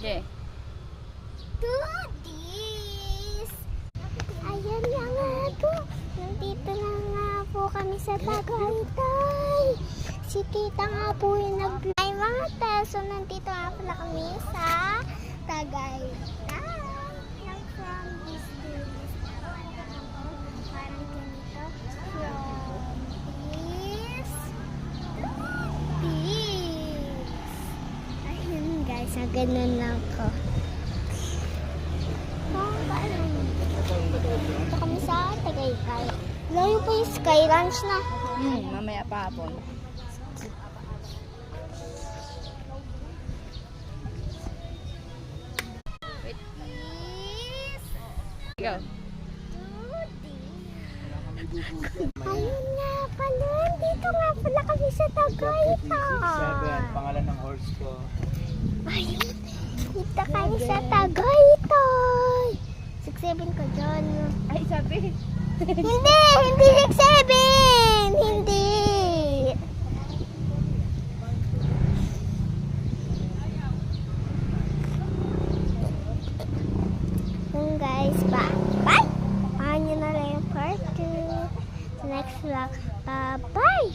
Yeah. Toodies! Ayan na nga po. Nandito na nga po kami sa Tagaytay. Si tita nga po yung nag-ay mga teso. Nandito nga pala kami sa Tagaytay. Yung from this to this. Parang ganito. From this to this. Ayun guys, ganun lang ko. Ito kami sa Tagaytay. Layo pa yung Sky Ranch na. Mamaya pa hapon. Wait. Go. Ayun nga pala. Dito nga pala kami sa Tagaytay. Pangalan ng horse ko. Ayun. Dito kami sa Tagaytay. 6-7 ka dyan. Ay, sabi. Hindi 6-7. Hindi. Guys, bye. Paano nyo na lang yung part 2. Next vlog. Bye.